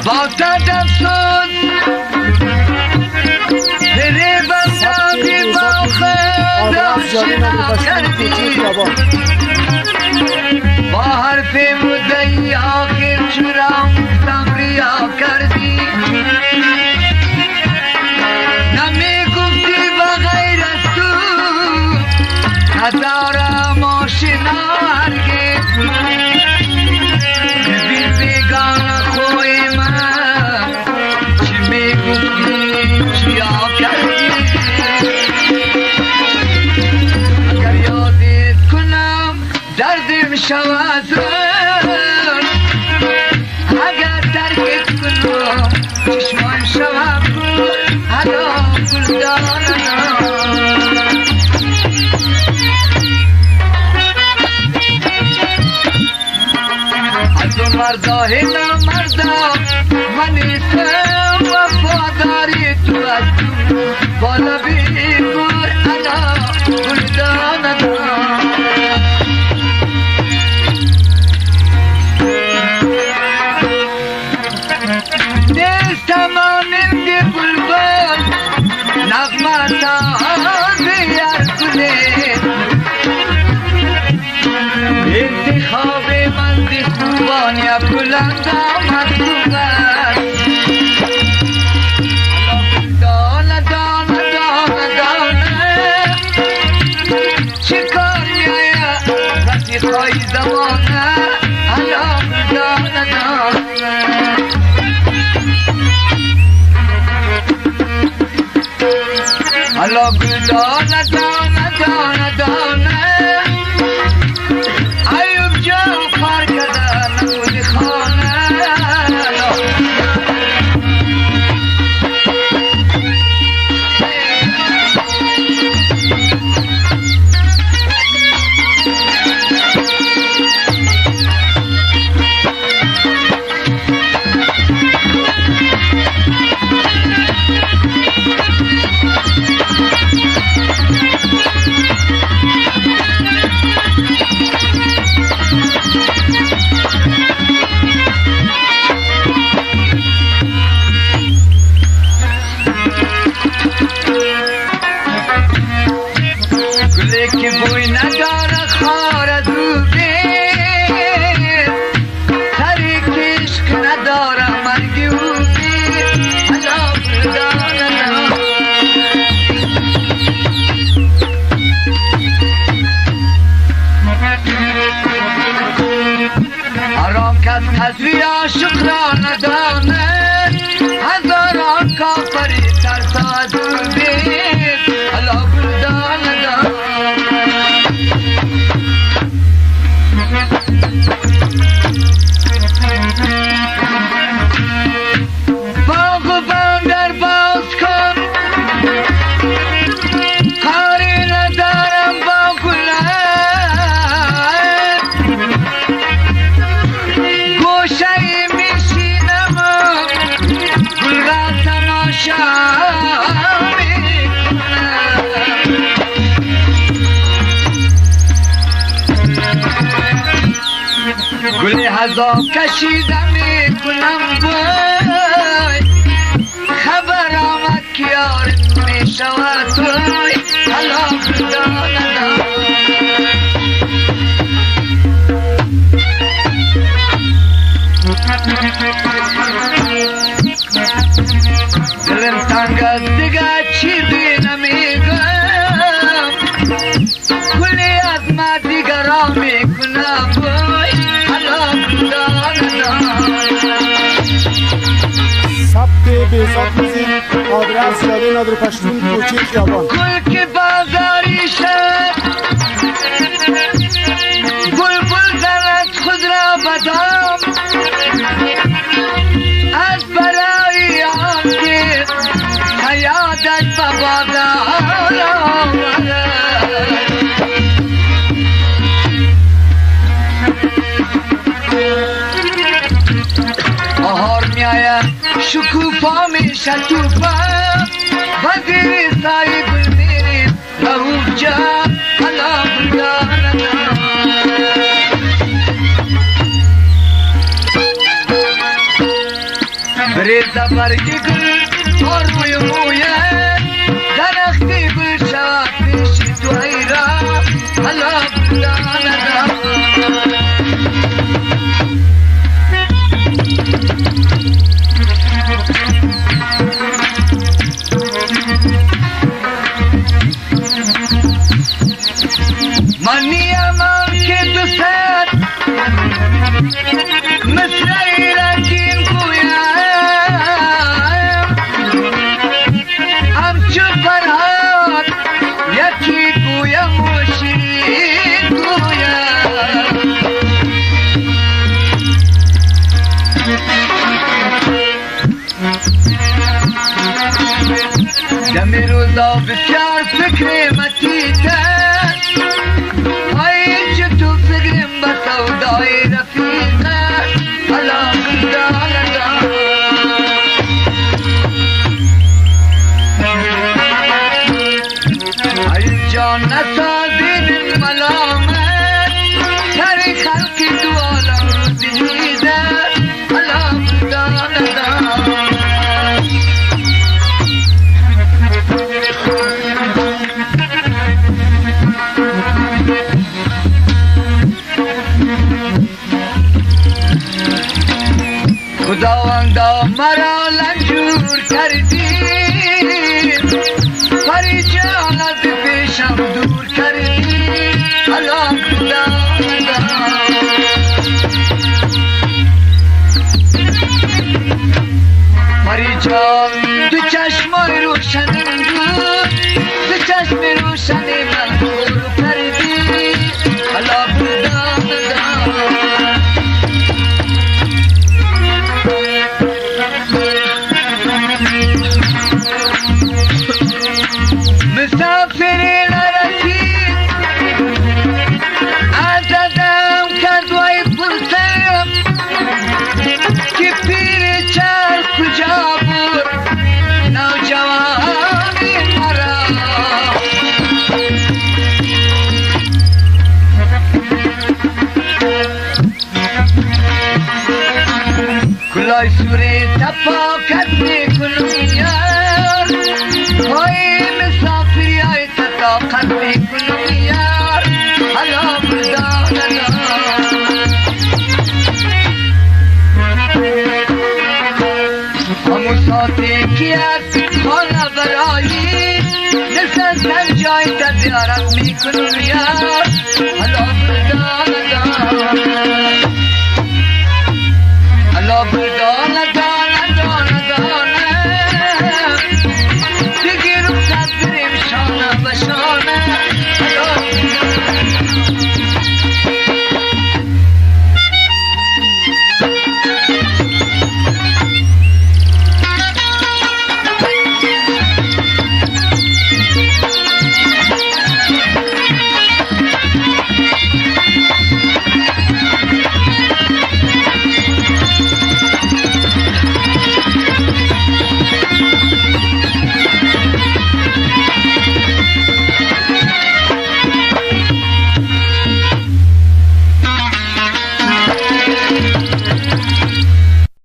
باتا دفتون دلی بندادی با خودم شنا کردی با حرف مدعی آخر چرا ریا کردی نمی گفتی و غیر از تو ندارم آشنا هرگز ببین بیگان خوی من چی می گفتی چیا کردی اگر یادت کنم دردم شود اگر درکت کنم چشمان شود حالا گلدانم از اون مردا هینا مردا من ایستم وفاداری تو از تو بالا بیگور حالا گلدانم تمام دی بلبل نغمتا بیار کنه انتخاب من دی خوبان یا بلند آمد خوبن دانه دانه دانه دانه چکار میایا وقتی خواهی زمانه حالا دانه دانه حالا گل دانه دانه دانه دانه ایوب جان پار کرده نمودی خانه که بوی نداره خار از او دیر سری کشک نداره مرگی او دیر حالا بردانه حرام کس حضوی عاشق را ندانه هزاران کافری ترسا از او دیر حالا بردانه باغ و بندر باز کن کاری ندارم با گلن گوشه میشینم و گل را تماشا گل هزار کشیدم میکنم بای خبر آمد که یار میشود توی حالا بدانم دلم تنگ از دیگه چیزی نمیگم گلی از ما دیگر را میکنم بای ثبت بهزاد موزیک آدرس یاده نادر پشتون کوچه خیابان گل که بازاری شد بلبل زند خود را بدام از برای آنکه حیاتش به بازار آمد آهار میآید شکوفا میشه توفا و زیر سایه گل میرید رهوب جا حالا بردانم بریزه برگی گل آروی مویه درختی بشود پیش تو ایرا حالا بودانه من نیامم که دوست مثل ایرکین گویم همچو فرهاد یکی گویم و شیرین گویم دمی روزا بسیار فکر متیده سودای رفیقه حالا بودانه ای جان نسازید ملامت سر خلقی تو عالم رو دیده حالا بودانه خداوندا مرا لنجور کردی پریشان از پیشم دور کردی حالا خداوندا پریشان تو چشمای روشن دور تو چشم روشن من دور کردی حالا خداوندا مسافری نرسید عزدم کرد وی پرسم که پیر چرخ کجا بود نوجوانی مرا کلای سوری تفاکت میکنم یار مسافری های تطاقت میکنم یار حالا بردانه همون ساتی که از خانه برایی نسل سر جای تزیارت میکنم یار حالا بردانه حالا بردانه